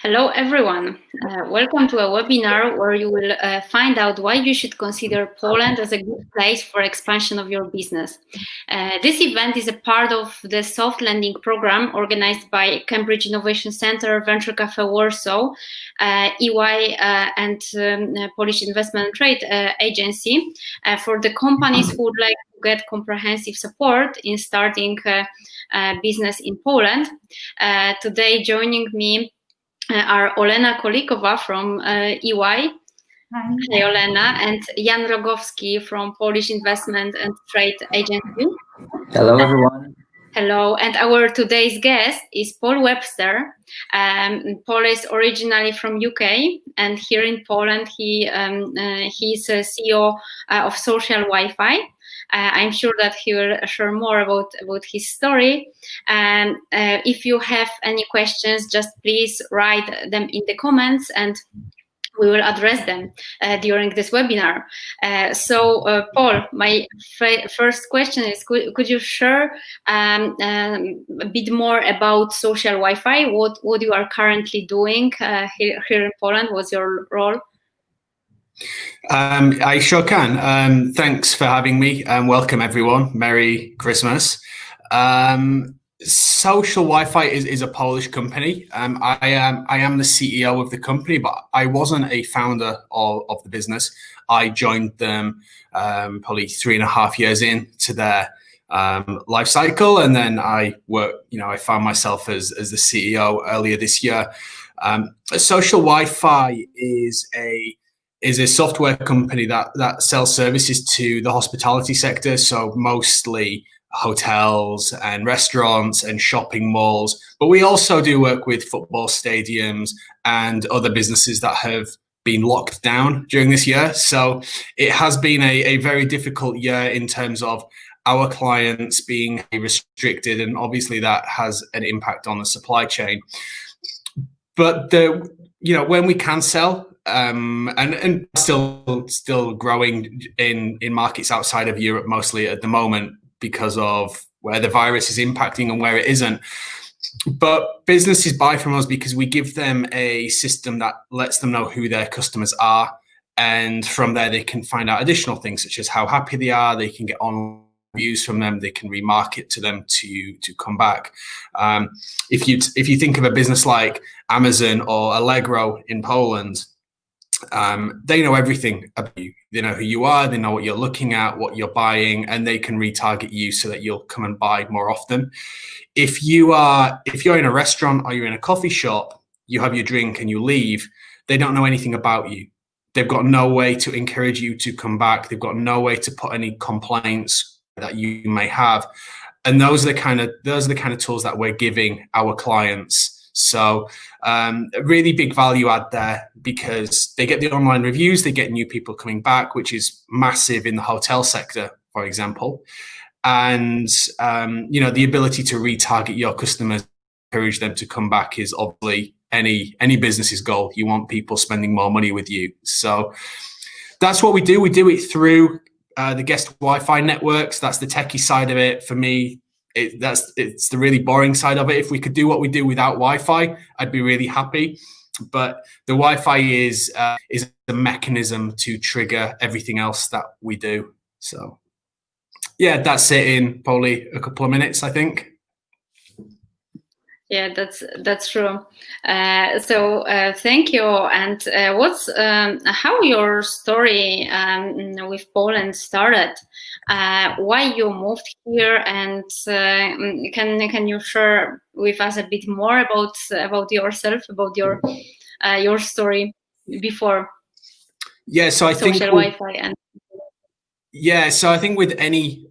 Hello everyone, welcome to a webinar where you will find out why you should consider Poland as a good place for expansion of your business. This event is a part of the Selflending program organized by Cambridge Innovation Center, Venture Café Warsaw, EY and Polish Investment and Trade Agency for the companies who would like to get comprehensive support in starting business in Poland. Today joining me are Olena Kolikhova from EY. Hi, Olena, and Jan Rogowski from Polish Investment and Trade Agency. Hello, everyone. Hello, and our today's guest is Paul Webster. Paul is originally from UK, and here in Poland, he's a CEO of Social Wi-Fi. I'm sure that he will share more about his story. And if you have any questions, just please write them in the comments and we will address them during this webinar. So, Paul, my first question is, could you share a bit more about social Wi-Fi? What you are currently doing here in Poland? What's your role? I sure can. Thanks for having me, and welcome everyone. Merry Christmas. Social Wi-Fi is a Polish company. I am the CEO of the company, but I wasn't a founder of the business. I joined them probably 3.5 years into their life cycle, and then I found myself as the CEO earlier this year. Social Wi-Fi is a software company that sells services to the hospitality sector, so mostly hotels and restaurants and shopping malls. But we also do work with football stadiums and other businesses that have been locked down during this year. So it has been a very difficult year in terms of our clients being restricted, and obviously that has an impact on the supply chain. But when we can sell, and still growing in markets outside of Europe, mostly at the moment because of where the virus is impacting and where it isn't. But businesses buy from us because we give them a system that lets them know who their customers are, and from there they can find out additional things such as how happy they are. They can get on reviews from them. They can remarket to them to come back. If you think of a business like Amazon or Allegro in Poland, they know everything about you. They know who you are, they know what you're looking at, what you're buying, and they can retarget you so that you'll come and buy more often. If you're in a restaurant or you're in a coffee shop, you have your drink and you leave, they don't know anything about you. They've got no way to encourage you to come back. They've got no way to put any complaints that you may have. And those are the kind of tools that we're giving our clients. So a really big value add there, because they get the online reviews, they get new people coming back, which is massive in the hotel sector, for example. And the ability to retarget your customers, encourage them to come back, is obviously any business's goal. You want people spending more money with you. So that's what we do. We do it through the guest Wi-Fi networks. That's the techie side of it. For me, it's the really boring side of it. If we could do what we do without Wi-Fi, I'd be really happy. But the Wi-Fi is the mechanism to trigger everything else that we do. So yeah, that's it in probably a couple of minutes, I think. Yeah, that's true. So thank you. And what's how your story with Poland started? Why you moved here, and can you share with us a bit more about yourself, about your story before? Yeah, so I think social Wi-Fi and so I think with any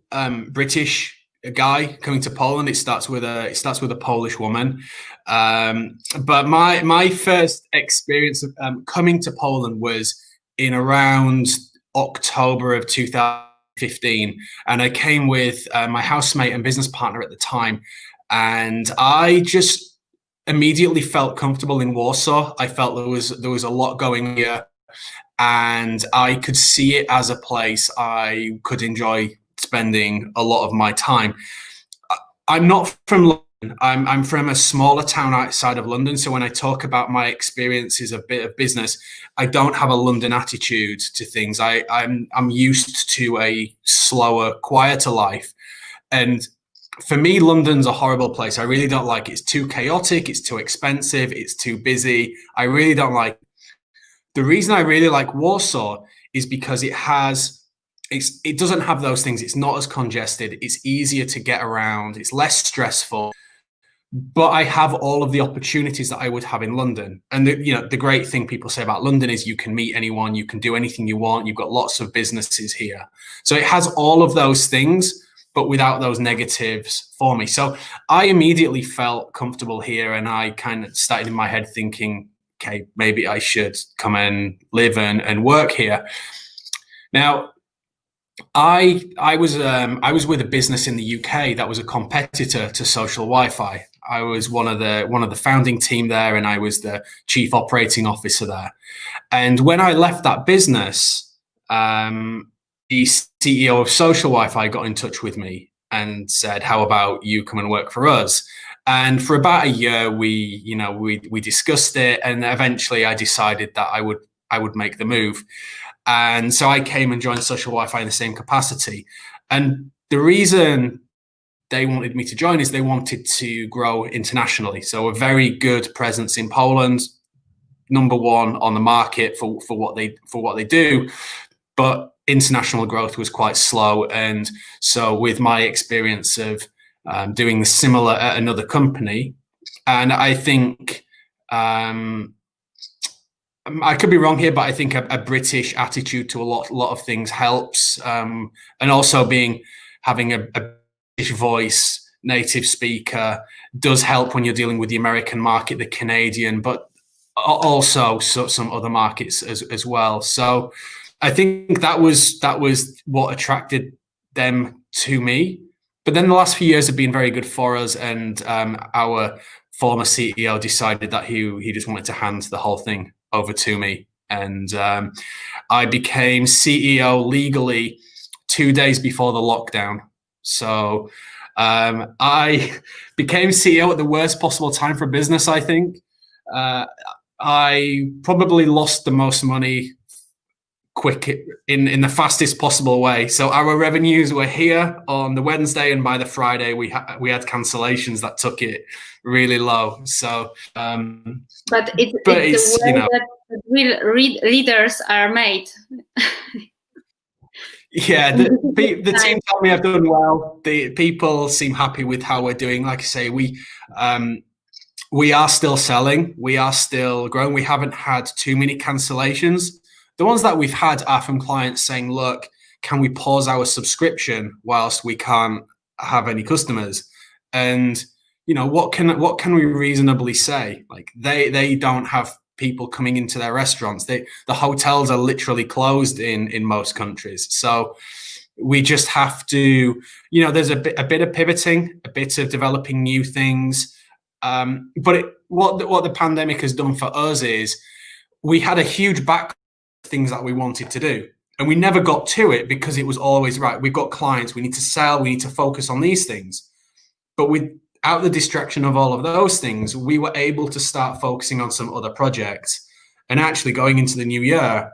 British guy coming to Poland, it starts with a Polish woman. But my first experience of coming to Poland was in around October of 2015, and I came with my housemate and business partner at the time, and I just immediately felt comfortable in Warsaw. I felt there was a lot going here, and I could see it as a place I could enjoy spending a lot of my time. I'm not from I'm from a smaller town outside of London, so when I talk about my experiences of bit of business, I don't have a London attitude to things. I'm used to a slower, quieter life, and for me, London's a horrible place. I really don't like it. It's too chaotic. It's too expensive. It's too busy. I really don't like. The reason I really like Warsaw is because it doesn't have those things. It's not as congested. It's easier to get around. It's less stressful. But I have all of the opportunities that I would have in London. And the great thing people say about London is you can meet anyone, you can do anything you want. You've got lots of businesses here. So it has all of those things, but without those negatives for me. So I immediately felt comfortable here, and I kind of started in my head thinking, okay, maybe I should come and live and work here. Now, I was with a business in the UK that was a competitor to Social Wi-Fi. I was one of the founding team there, and I was the chief operating officer there. And when I left that business, the CEO of Social Wi-Fi got in touch with me and said, "How about you come and work for us?" And for about a year, we discussed it, and eventually I decided that I would make the move. And so I came and joined Social Wi-Fi in the same capacity. And the reason they wanted me to join is they wanted to grow internationally. So a very good presence in Poland, number one on the market for what they do, but international growth was quite slow. And so with my experience of doing similar at another company, and I think I could be wrong here, but I think a British attitude to a lot of things helps, and also having a British voice, native speaker, does help when you're dealing with the American market, the Canadian, but also some other markets as well. So I think that was what attracted them to me. But then the last few years have been very good for us, and our former CEO decided that he just wanted to hand the whole thing over to me, and I became CEO legally 2 days before the lockdown. So I became CEO at the worst possible time for business, I think. I probably lost the most money quick in the fastest possible way. So our revenues were here on the Wednesday, and by the Friday we had cancellations that took it really low. So but it's the way that real leaders are made. Yeah, the team tell me I've done well. The people seem happy with how we're doing. Like I say, we are still selling, we are still growing. We haven't had too many cancellations. The ones that we've had are from clients saying, "Look, can we pause our subscription whilst we can't have any customers?" And what can we reasonably say? Like they don't have people coming into their restaurants. The hotels are literally closed in most countries. So we just have to, there's a bit of pivoting, a bit of developing new things. But what the pandemic has done for us is we had a huge backlog of things that we wanted to do, and we never got to it because it was always right. We've got clients, we need to sell, we need to focus on these things. But without the distraction of all of those things, we were able to start focusing on some other projects. And actually going into the new year,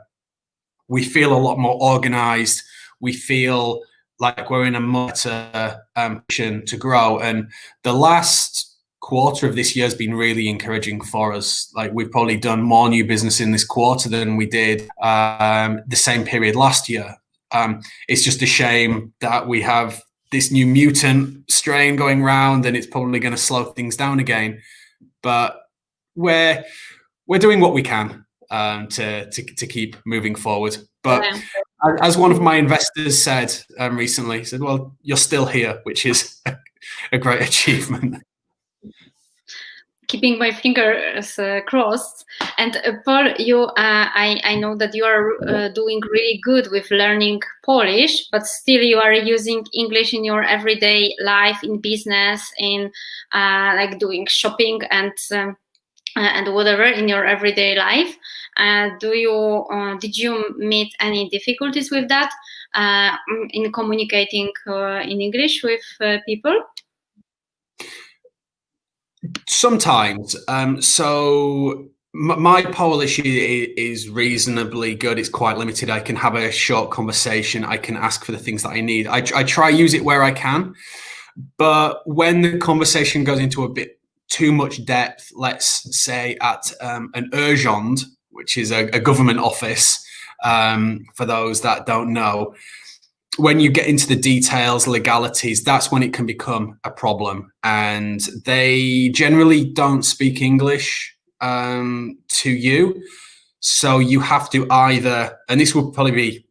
we feel a lot more organized. We feel like we're in a much better position to grow. And the last quarter of this year has been really encouraging for us. Like we've probably done more new business in this quarter than we did the same period last year. It's just a shame that we have this new mutant strain going around, and it's probably going to slow things down again. But we're doing what we can to keep moving forward. But as one of my investors said recently, he said, "Well, you're still here," which is a great achievement. Keeping my fingers crossed. And Paul, I know that you are doing really good with learning Polish, but still you are using English in your everyday life, in business, in like doing shopping and whatever in your everyday life. Did you meet any difficulties with that in communicating in English with people? Sometimes. So my Polish is reasonably good. It's quite limited. I can have a short conversation. I can ask for the things that I need. I try use it where I can. But when the conversation goes into a bit too much depth, let's say at an urgent, which is a government office, for those that don't know, when you get into the details, legalities, that's when it can become a problem. And they generally don't speak English to you. So you have to either, and this would probably be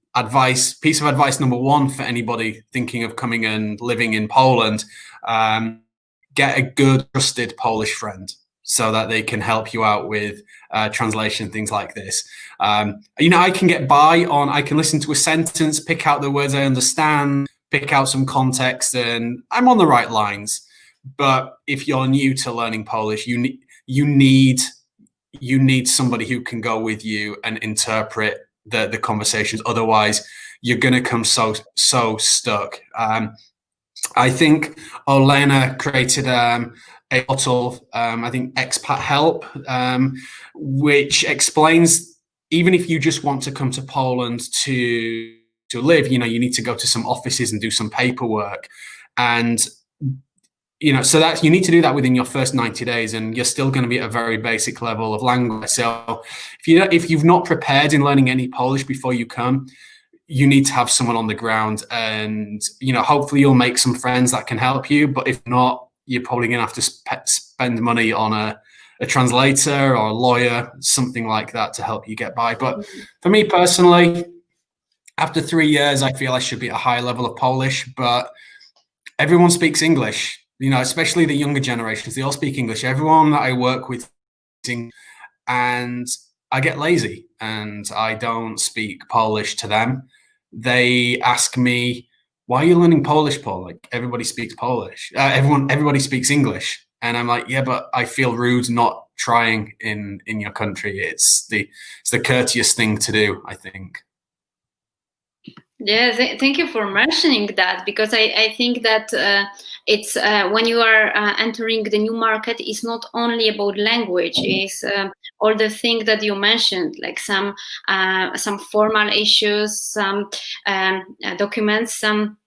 piece of advice number one for anybody thinking of coming and living in Poland, get a good, trusted Polish friend so that they can help you out with translation, things like this. I can get by on, I can listen to a sentence, pick out the words I understand, pick out some context, and I'm on the right lines. But if you're new to learning Polish, you need somebody who can go with you and interpret the conversations. Otherwise, you're going to come so stuck. I think Olena created a portal, I think Expat Help, which explains, even if you just want to come to Poland to live, you need to go to some offices and do some paperwork. And so that you need to do that within your first 90 days, and you're still going to be at a very basic level of language. So if you've not prepared in learning any Polish before you come, you need to have someone on the ground, and hopefully you'll make some friends that can help you. But if not, you're probably going to have to spend money on a translator or a lawyer, something like that, to help you get by. But for me personally, after 3 years, I feel I should be at a high level of Polish. But everyone speaks English. Especially the younger generations, they all speak English. Everyone that I work with, and I get lazy and I don't speak Polish to them. They ask me, "Why are you learning Polish, Paul? Like, everybody speaks Polish. Everybody speaks English." And I'm like, "Yeah, but I feel rude not trying in your country. It's the courteous thing to do, I think." Yeah, thank you for mentioning that, because I think that it's when you are entering the new market, it's not only about language. It's all the things that you mentioned, like some formal issues, some documents, some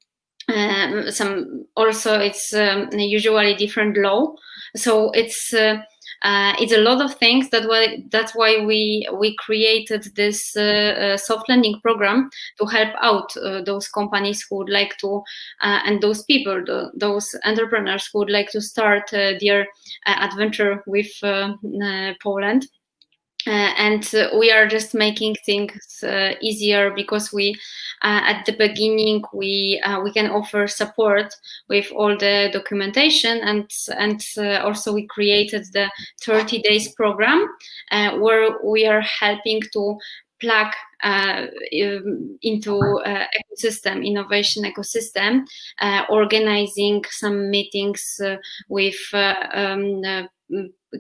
also it's usually different law. So it's a lot of things. That's why we created this Selflending program to help out those companies who would like to, and those people, those entrepreneurs who would like to start their adventure with Poland. And we are just making things easier, because we at the beginning we can offer support with all the documentation, and also we created the 30 days program where we are helping to plug into ecosystem, innovation ecosystem, organizing some meetings with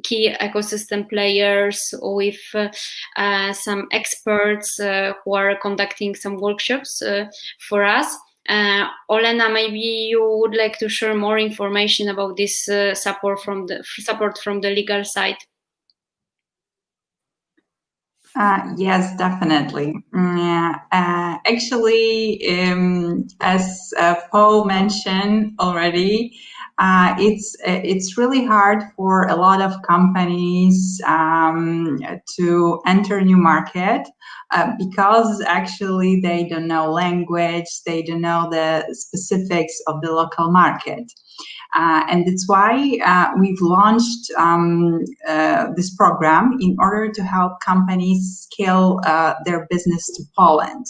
key ecosystem players, with some experts who are conducting some workshops for us. Olena, maybe you would like to share more information about this support from the legal side. Yes, definitely. Actually, as Paul mentioned already, it's really hard for a lot of companies to enter a new market because actually they don't know language, they don't know the specifics of the local market. And that's why we've launched this program in order to help companies scale their business to Poland.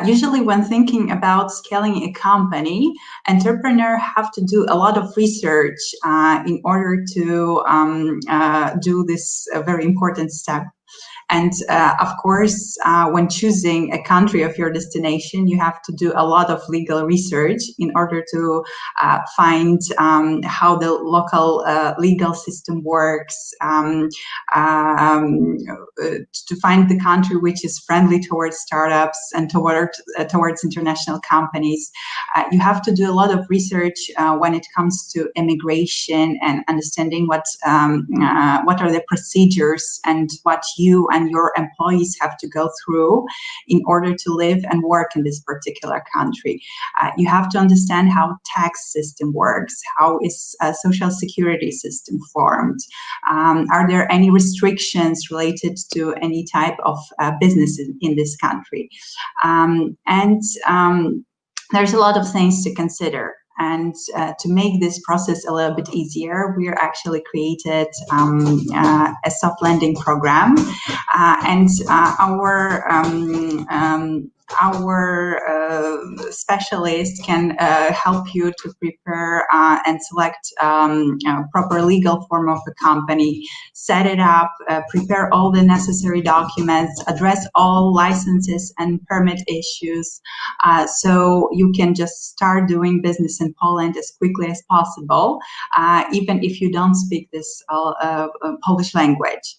Usually when thinking about scaling a company, entrepreneurs have to do a lot of research in order to do this very important step. And of course, when choosing a country of your destination, you have to do a lot of legal research in order to find how the local legal system works, to find the country which is friendly towards startups and towards international companies. You have to do a lot of research when it comes to immigration and understanding what are the procedures and what you and your employees have to go through in order to live and work in this particular country. You have to understand how tax system works, how is a social security system formed, are there any restrictions related to any type of business in this country, and there's a lot of things to consider. And to make this process a little bit easier, we actually created a Selflending program, and our specialist can help you to prepare and select a proper legal form of a company, set it up, prepare all the necessary documents, address all licenses and permit issues, so you can just start doing business in Poland as quickly as possible, even if you don't speak this Polish language.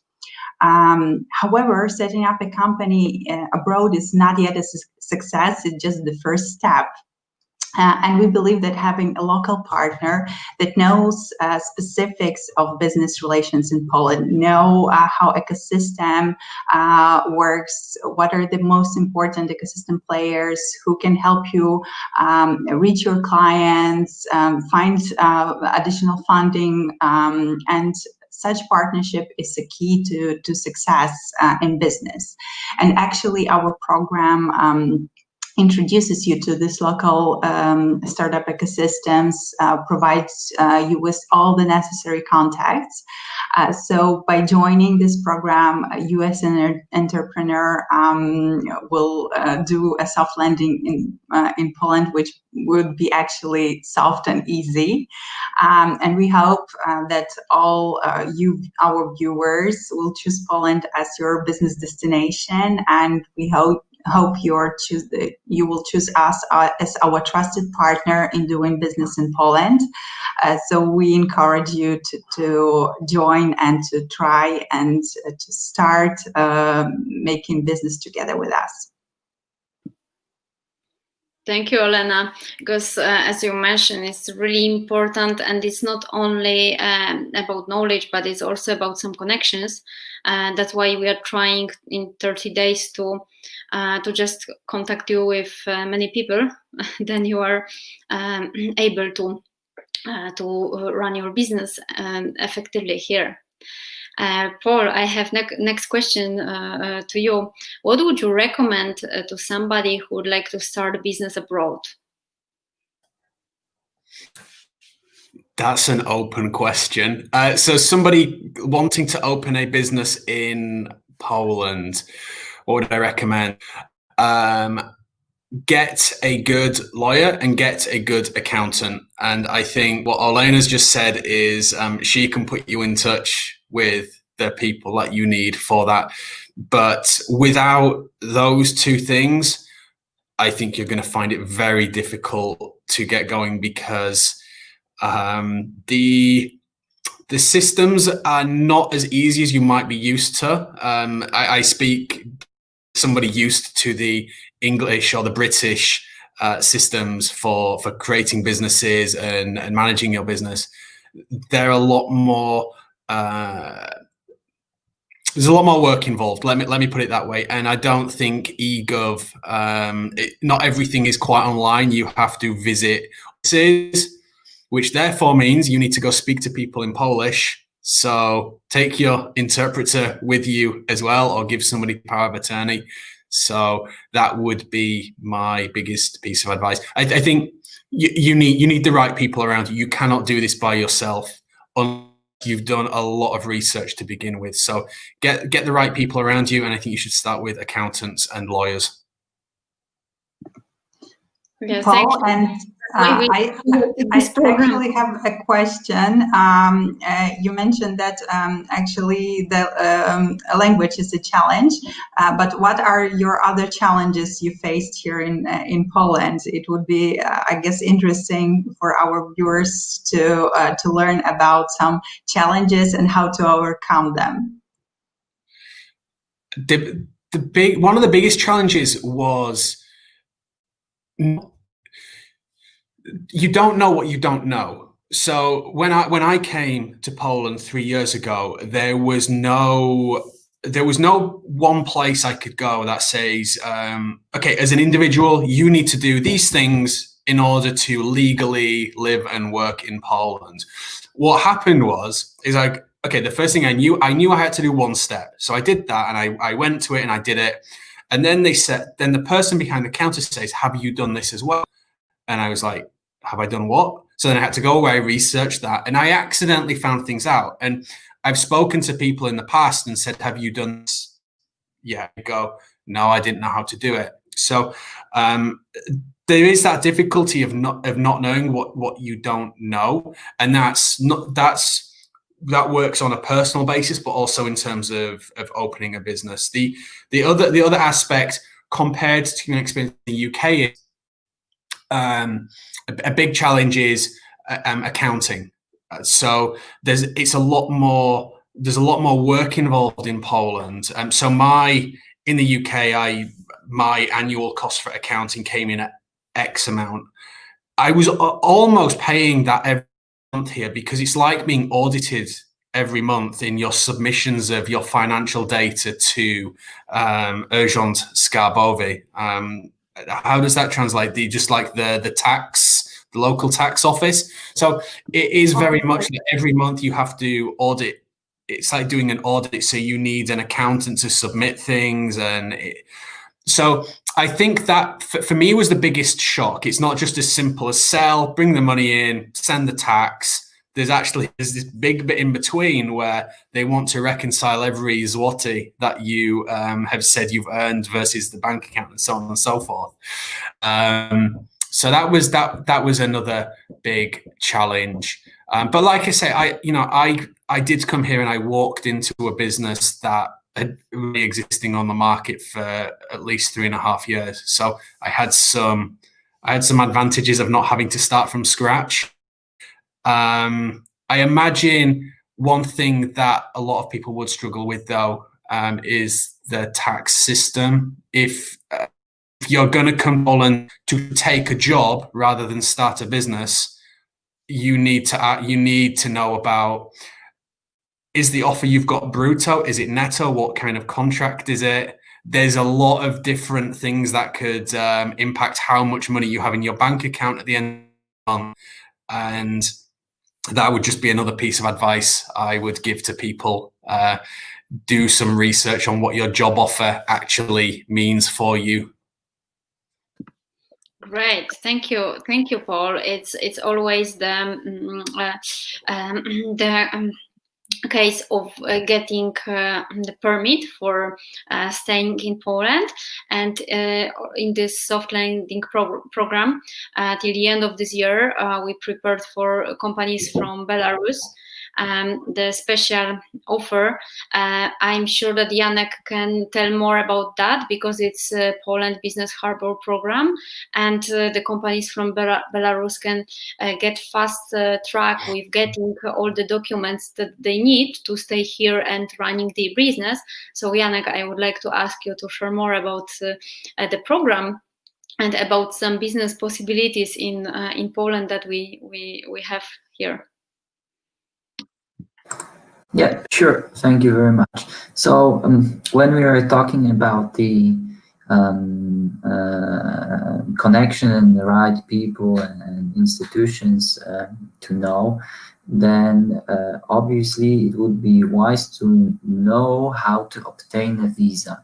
However, setting up a company abroad is not yet a success, it's just the first step. And we believe that having a local partner that knows specifics of business relations in Poland, know how ecosystem works, what are the most important ecosystem players who can help you reach your clients, find additional funding, and such partnership is the key to success in business. And actually our program introduces you to this local startup ecosystems, provides you with all the necessary contacts. So by joining this program, you as an entrepreneur will do a Selflending in Poland, which would be actually soft and easy. And we hope that all our viewers will choose Poland as your business destination, and we hope you will choose us as our trusted partner in doing business in Poland. So we encourage you to join and to try and to start making business together with us. Thank you, Olena, because as you mentioned, it's really important, and it's not only about knowledge, but it's also about some connections. That's why we are trying in 30 days to just contact you with many people. Then you are able to run your business effectively here. Paul, I have next question to you. What would you recommend to somebody who would like to start a business abroad? That's an open question. So somebody wanting to open a business in Poland, what would I recommend? Get a good lawyer and get a good accountant. And I think what Olena's just said is she can put you in touch with the people that you need for that. But without those two things, I think you're going to find it very difficult to get going, because the systems are not as easy as you might be used to. I speak somebody used to the English or the British systems for creating businesses and managing your business. They're a lot more. There's a lot more work involved. Let me put it that way. And I don't think eGov. Not everything is quite online. You have to visit offices, which therefore means you need to go speak to people in Polish. So take your interpreter with you as well, or give somebody power of attorney. So that would be my biggest piece of advice. I think you need the right people around you. You cannot do this by yourself unless you've done a lot of research to begin with. So get the right people around you, and I think you should start with accountants and lawyers. Yes, Paul, and I this program. actually have a question. You mentioned that actually the language is a challenge, but what are your other challenges you faced here in Poland? It would be, I guess, interesting for our viewers to learn about some challenges and how to overcome them. One of the biggest challenges was you don't know what you don't know. So when I came to Poland 3 years ago, there was no one place I could go that says, okay, as an individual, you need to do these things in order to legally live and work in Poland. What happened is like, okay, the first thing I knew I had to do one step. So I did that, and I went to it and I did it. And then then the person behind the counter says, have you done this as well? And I was like, have I done what? So then I had to go away, research that, and I accidentally found things out. And I've spoken to people in the past and said, have you done this? Yeah, I go, no, I didn't know how to do it. So there is that difficulty of not knowing what you don't know. And that works on a personal basis, but also in terms of opening a business. The other aspect compared to an experience in the UK is a big challenge is accounting. So there's a lot more work involved in Poland. So in the UK, my annual cost for accounting came in at X amount. I was almost paying that every month here, because it's like being audited every month in your submissions of your financial data to Urząd Skarbowy. How does that translate? Just like the local tax office. So it is very much that every month you have to audit. It's like doing an audit. So you need an accountant to submit things. So I think that for me was the biggest shock. It's not just as simple as sell, bring the money in, send the tax. There's this big bit in between where they want to reconcile every zloty that you have said you've earned versus the bank account, and so on and so forth. So that was another big challenge. But like I say, I did come here and I walked into a business that had been existing on the market for at least 3.5 years. So I had some advantages of not having to start from scratch. I imagine one thing that a lot of people would struggle with, though, is the tax system. If you're going to come to Poland to take a job rather than start a business, you need to know about, is the offer you've got brutto? Is it netto? What kind of contract is it? There's a lot of different things that could impact how much money you have in your bank account at the end of the month. And that would just be another piece of advice I would give to people. Do some research on what your job offer actually means for you. Great, thank you, Paul. It's always the case of getting the permit for staying in Poland, and in this Selflending program till the end of this year, we prepared for companies from Belarus the special offer. I'm sure that Janek can tell more about that, because it's a Poland Business Harbor program, and the companies from Belarus can get fast track with getting all the documents that they need to stay here and running the business. So Janek, I would like to ask you to share more about the program and about some business possibilities in Poland that we have here. Yeah, sure. Thank you very much. So when we are talking about the connection and the right people and institutions to know, then obviously it would be wise to know how to obtain a visa.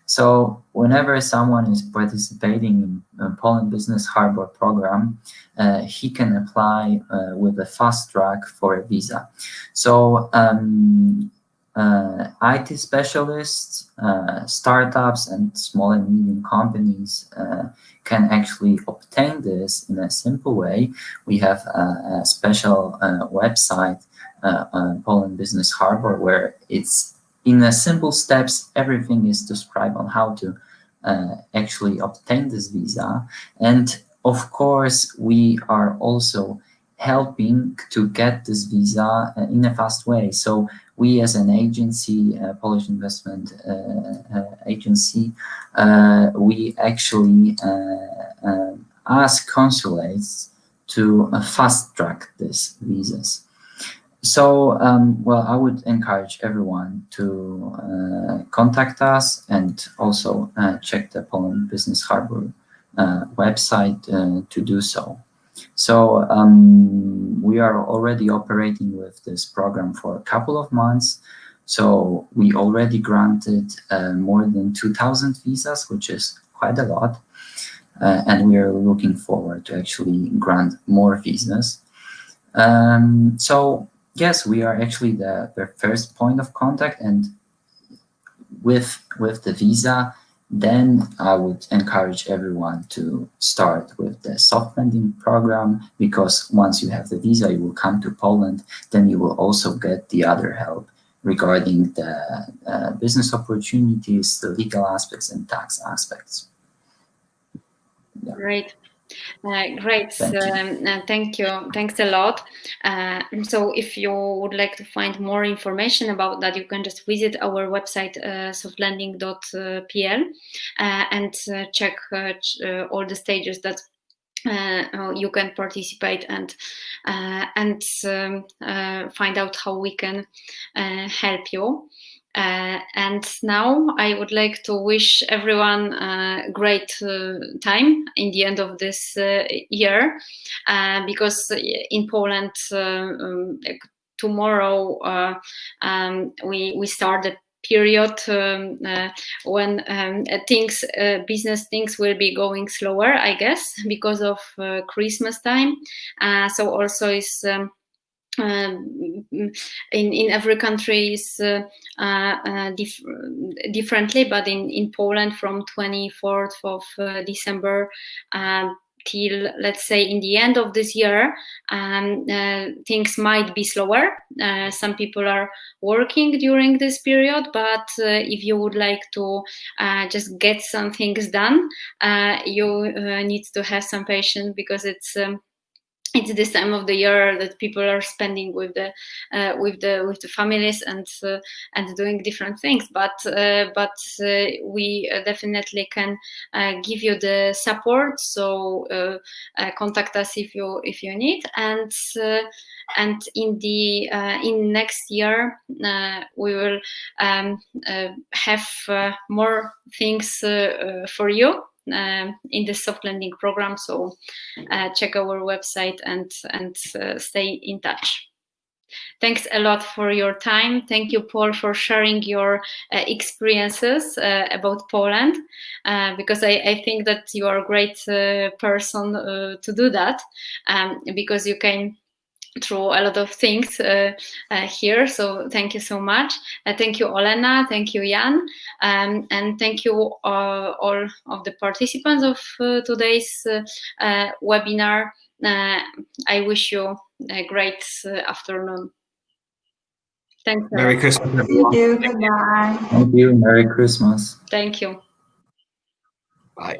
So whenever someone is participating in Poland Business Harbor program, he can apply with a fast track for a visa. So IT specialists, startups, and small and medium companies can actually obtain this in a simple way. We have a special website, Poland Business Harbor, where it's in a simple steps, everything is described on how to actually obtain this visa. And of course, we are also helping to get this visa in a fast way. So we as an agency, Polish investment agency, we actually ask consulates to fast track these visas. So, well, I would encourage everyone to contact us and also check the Poland Business Harbor website to do so. So we are already operating with this program for a couple of months. So we already granted more than 2,000 visas, which is quite a lot. And we are looking forward to actually grant more visas. So yes, we are actually the first point of contact, and with the visa, then I would encourage everyone to start with the Selflending program, because once you have the visa, you will come to Poland, then you will also get the other help regarding the business opportunities, the legal aspects, and tax aspects. Yeah. Great. Great. Thank you. Thanks a lot. So if you would like to find more information about that, you can just visit our website, selflending.pl, and check all the stages that you can participate and find out how we can help you. And now I would like to wish everyone a great time in the end of this year, because in Poland tomorrow we start the period when business things will be going slower, I guess, because of Christmas time. So also is in every country is differently, but in Poland from 24th of December till, let's say, in the end of this year, things might be slower. Some people are working during this period, but if you would like to just get some things done, you need to have some patience, because it's this time of the year that people are spending with the families and doing different things. But we definitely can give you the support. So contact us if you need. And in the in next year we will have more things for you in the Selflending program. So check our website and stay in touch. Thanks a lot for your time. Thank you, Paul, for sharing your experiences about Poland, because I think that you are a great person to do that, because you came through a lot of things here. So thank you so much. Thank you, Olena. Thank you, Jan. And thank you all of the participants of today's webinar. I wish you a great afternoon. Thanks. Merry Christmas, everyone. Thank you. Goodbye. Thank you. Merry Christmas. Thank you. Bye.